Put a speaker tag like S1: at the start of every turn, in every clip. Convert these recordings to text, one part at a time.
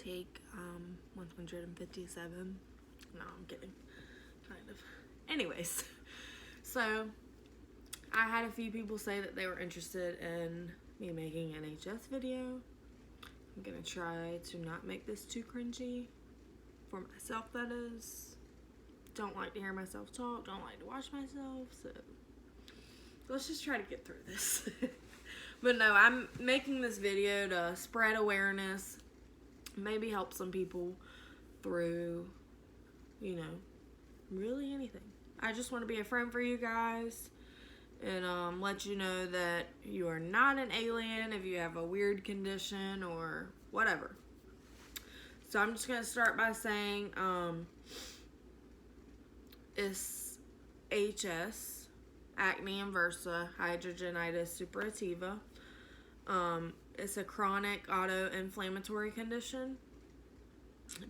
S1: take 157. No, I'm kidding. Kind of. Anyways, so I had a few people say that they were interested in me making an HS video. I'm gonna try to not make this too cringy. For myself, that is. Don't like to hear myself talk, don't like to watch myself, so let's just try to get through this. But no, I'm making this video to spread awareness, maybe help some people through, really anything. I just want to be a friend for you guys and let you know that you are not an alien if you have a weird condition or whatever. So I'm just going to start by saying it's HS, acne inversa, hidradenitis suppurativa. It's a chronic autoinflammatory condition.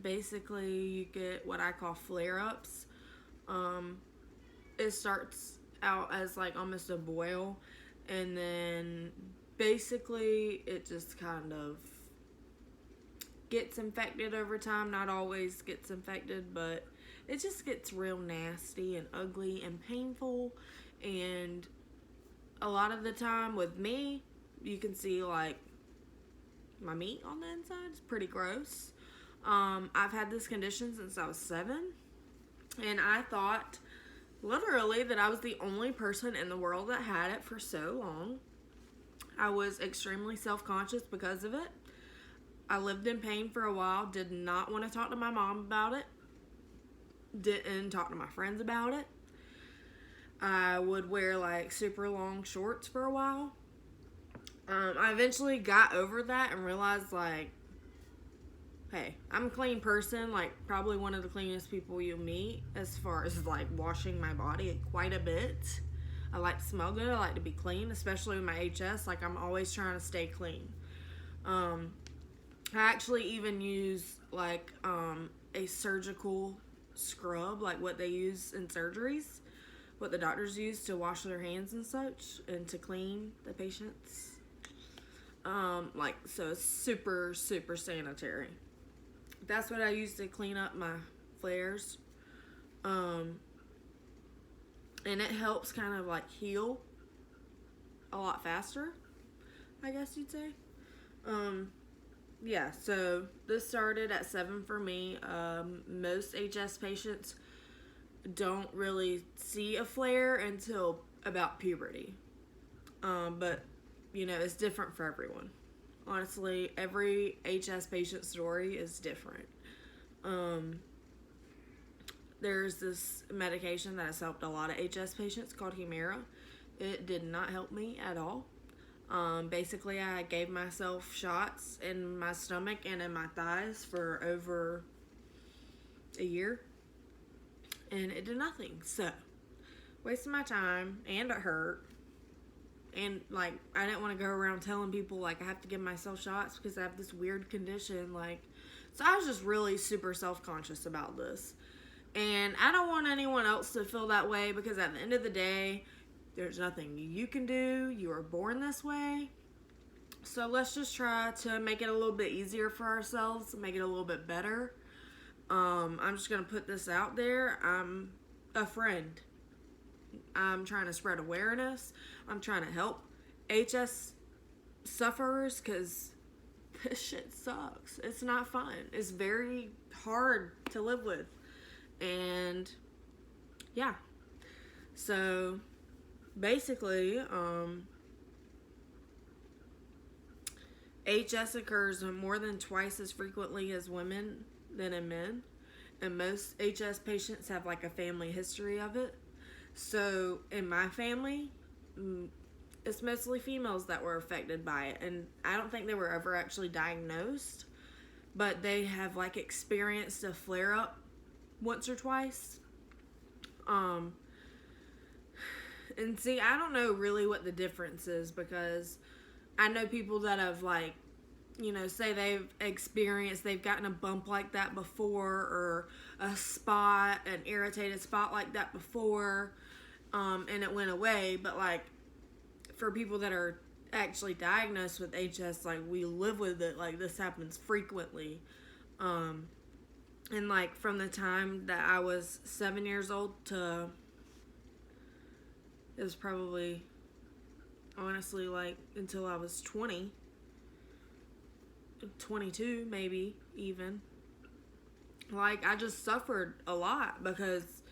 S1: Basically, you get what I call flare-ups. It starts out as like almost a boil, and then basically it just kind of gets infected over time. Not always gets infected, but it just gets real nasty and ugly and painful. And a lot of the time with me, you can see like my meat on the inside. It's pretty gross. I've had this condition since I was 7, and I thought literally that I was the only person in the world that had it for so long. I was extremely self-conscious because of it. I lived in pain for a while, did not want to talk to my mom about it, didn't talk to my friends about it. I would wear like super long shorts for a while. I eventually got over that and realized like, hey, I'm a clean person, like probably one of the cleanest people you'll meet as far as like washing my body quite a bit. I like to smell good, I like to be clean, especially with my HS, like I'm always trying to stay clean. I actually even use like a surgical scrub, like what they use in surgeries, what the doctors use to wash their hands and such and to clean the patients. So it's super, super sanitary. That's what I use to clean up my flares. And it helps kind of like heal a lot faster, I guess you'd say. Yeah, so this started at 7 for me. Most HS patients don't really see a flare until about puberty. But, it's different for everyone. Honestly, every HS patient story is different. There's this medication that has helped a lot of HS patients called Humira. It did not help me at all. Basically, I gave myself shots in my stomach and in my thighs for over a year, and it did nothing. So, wasting my time, and it hurt. And, like, I didn't want to go around telling people, like, I have to give myself shots because I have this weird condition, like, so I was just really super self-conscious about this. And I don't want anyone else to feel that way because at the end of the day, there's nothing you can do. You were born this way. So let's just try to make it a little bit easier for ourselves, make it a little bit better. I'm just going to put this out there. I'm a friend. I'm trying to spread awareness. I'm trying to help HS sufferers because this shit sucks. It's not fun. It's very hard to live with. And yeah. So basically, HS occurs more than twice as frequently as women than in men. And most HS patients have like a family history of it. So in my family, it's mostly females that were affected by it. And I don't think they were ever actually diagnosed, but they have like experienced a flare up once or twice. And see, I don't know really what the difference is because I know people that have like, say they've gotten a bump like that before or a spot, an irritated spot like that before, and it went away. But like for people that are actually diagnosed with HS, like we live with it, like this happens frequently. And like from the time that I was 7 years old to, it was probably honestly like until I was 20, 22 maybe even. Like I just suffered a lot because,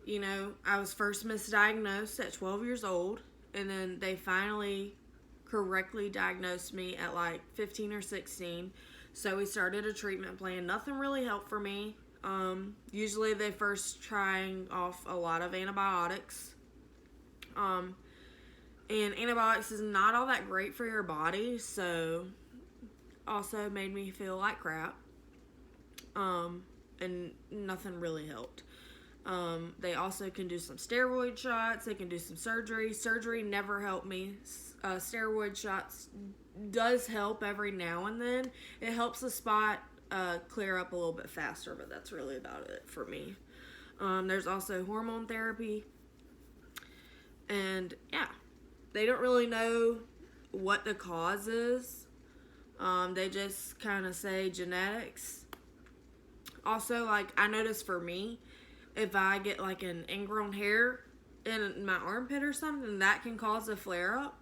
S1: you know, I was first misdiagnosed at 12 years old, and then they finally correctly diagnosed me at like 15 or 16. So we started a treatment plan. Nothing really helped for me. Usually they first trying off a lot of antibiotics. And antibiotics is not all that great for your body, so also made me feel like crap. And nothing really helped. They also can do some steroid shots. They can do some surgery. Surgery never helped me. Steroid shots does help every now and then. It helps the spot clear up a little bit faster, but that's really about it for me. There's also hormone therapy. And yeah, they don't really know what the cause is. They just kind of say genetics. Also, like, I noticed for me, if I get like an ingrown hair in my armpit or something, that can cause a flare up.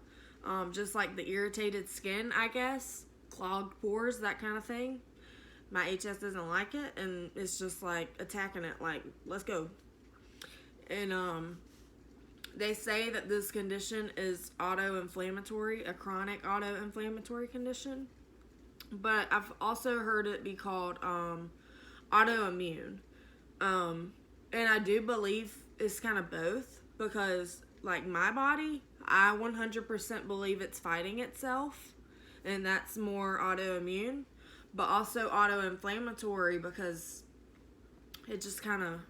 S1: Just like the irritated skin, I guess, clogged pores, that kind of thing. My HS doesn't like it, and it's just like attacking it, like, let's go. And they say that this condition is autoinflammatory, a chronic autoinflammatory condition. But I've also heard it be called autoimmune. And I do believe it's kind of both, because like my body, I 100% believe it's fighting itself, and that's more autoimmune, but also autoinflammatory because it just kind of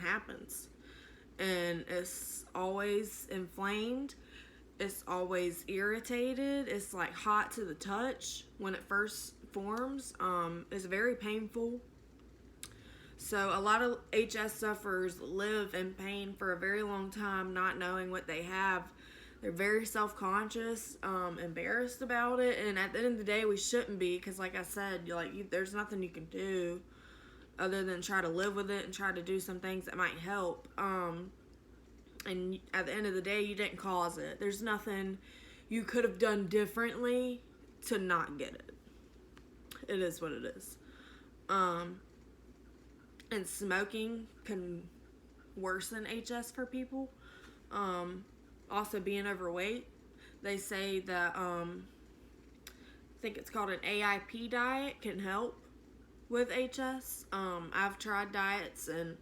S1: happens, and it's always inflamed. It's always irritated. It's like hot to the touch when it first forms. It's very painful. So a lot of HS sufferers live in pain for a very long time, not knowing what they have. They're very self-conscious, embarrassed about it, and at the end of the day, we shouldn't be, because like I said, there's nothing you can do other than try to live with it and try to do some things that might help. And at the end of the day, you didn't cause it. There's nothing you could have done differently to not get it. It is what it is. And smoking can worsen HS for people. Also being overweight. They say that, I think it's called an AIP diet, can help with HS. I've tried diets, and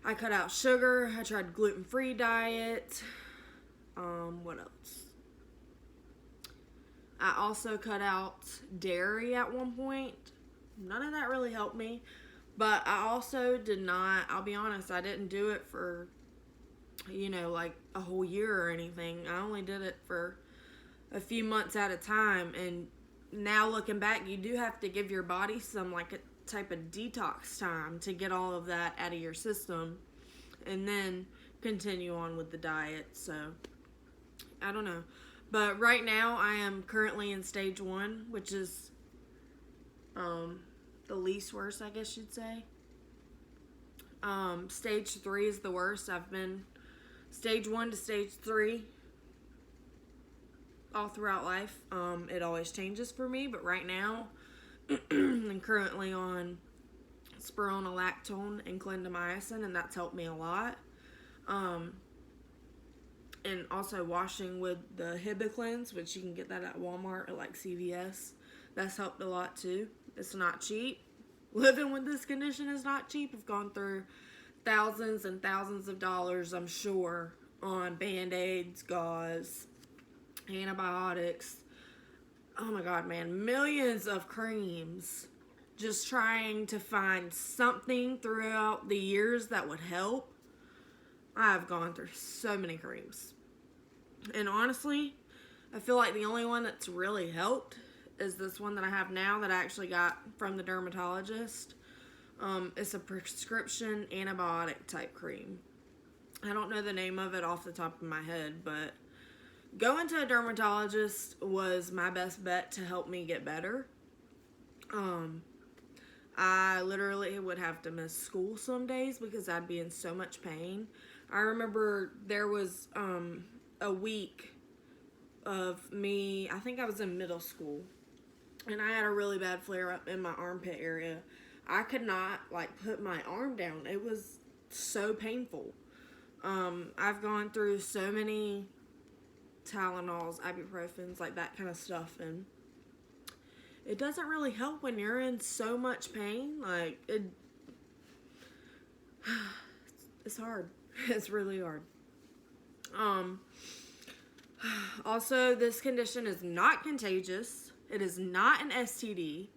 S1: I cut out sugar. I tried gluten-free diet. What else? I also cut out dairy at one point. None of that really helped me. But I also did not, I'll be honest, I didn't do it for, like a whole year or anything. I only did it for a few months at a time. And now looking back, you do have to give your body some like a type of detox time to get all of that out of your system, and then continue on with the diet. So I don't know. But right now I am currently in stage 1, which is the least worst, I guess you'd say. Stage 3 is the worst. I've been stage 1 to stage 3 all throughout life. It always changes for me, but right now I'm currently on spironolactone and clindamycin, and that's helped me a lot. And also washing with the Hibiclens, which you can get that at Walmart or like CVS. That's helped a lot too. It's not cheap. Living with this condition is not cheap. I've gone through thousands and thousands of dollars, I'm sure, on Band-Aids, gauze, antibiotics. Oh my God, man. Millions of creams. Just trying to find something throughout the years that would help. I've gone through so many creams. And honestly, I feel like the only one that's really helped is this one that I have now that I actually got from the dermatologist. It's a prescription antibiotic type cream. I don't know the name of it off the top of my head, but going to a dermatologist was my best bet to help me get better. I literally would have to miss school some days because I'd be in so much pain. I remember there was a week of me, I think I was in middle school, and I had a really bad flare up in my armpit area. I could not like put my arm down. It was so painful. I've gone through so many Tylenols, ibuprofens, like that kind of stuff, and it doesn't really help when you're in so much pain. Like it's hard. It's really hard. Also, this condition is not contagious. It is not an STD.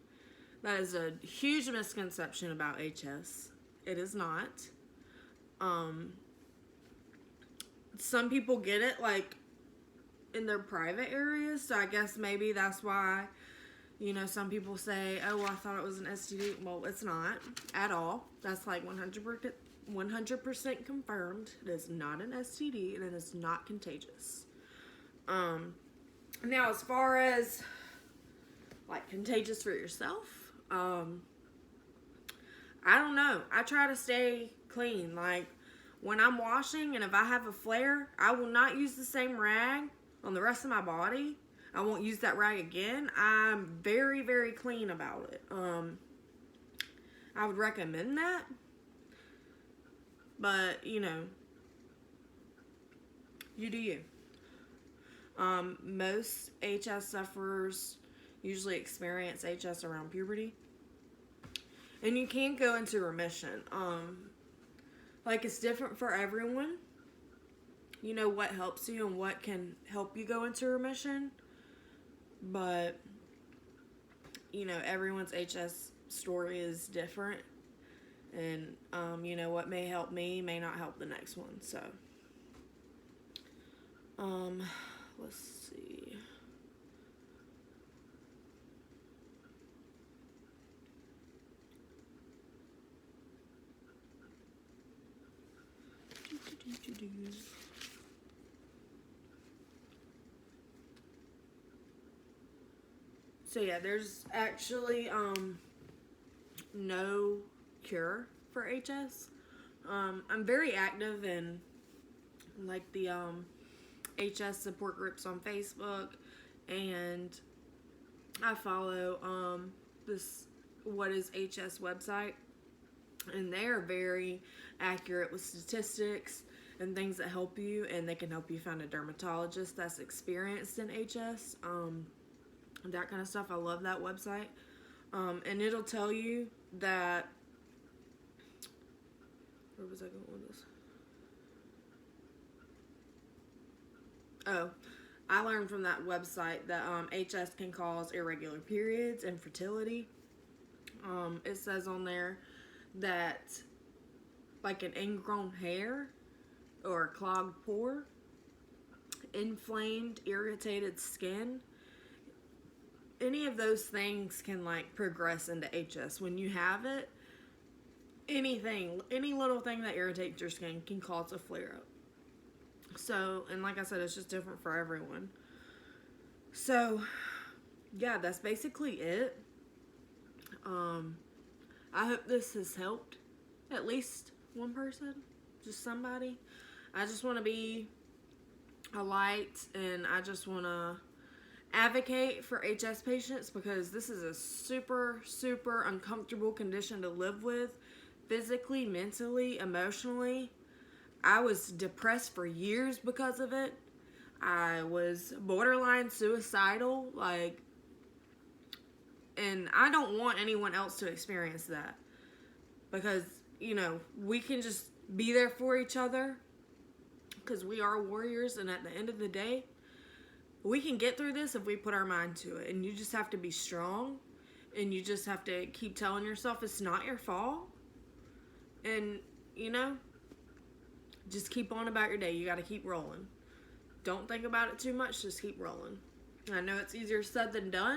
S1: That is a huge misconception about HS. It is not. Some people get it like in their private areas, so I guess maybe that's why, some people say, oh, well, I thought it was an STD. Well, it's not at all. That's like 100% confirmed. It is not an STD, and it is not contagious. Now, as far as like contagious for yourself, I don't know. I try to stay clean. Like when I'm washing, and if I have a flare, I will not use the same rag on the rest of my body. I won't use that rag again. I'm very, very clean about it. I would recommend that. But, you do you. Most HS sufferers usually experience HS around puberty. And you can go into remission. Like, it's different for everyone. What helps you and what can help you go into remission. But, everyone's HS story is different. And, what may help me may not help the next one. So, let's see. So yeah, there's actually no cure for HS. I'm very active in like the HS support groups on Facebook, and I follow this What is HS website, and they are very accurate with statistics and things that help you, and they can help you find a dermatologist that's experienced in HS. That kind of stuff. I love that website. And it'll tell you that, where was I going with this? Oh, I learned from that website that HS can cause irregular periods, infertility. It says on there that like an ingrown hair or a clogged pore, inflamed, irritated skin, any of those things can like progress into HS. When you have it, any little thing that irritates your skin can cause a flare up. So, and like I said, it's just different for everyone. So, yeah, that's basically it. I hope this has helped at least one person, just somebody. I just want to be a light, and I just want to advocate for HS patients, because this is a super, super uncomfortable condition to live with, physically, mentally, emotionally. I was depressed for years because of it. I was borderline suicidal, and I don't want anyone else to experience that, because, we can just be there for each other, because we are warriors, and at the end of the day, we can get through this if we put our mind to it. And you just have to be strong, and you just have to keep telling yourself it's not your fault. And, just keep on about your day. You got to keep rolling. Don't think about it too much. Just keep rolling. I know it's easier said than done.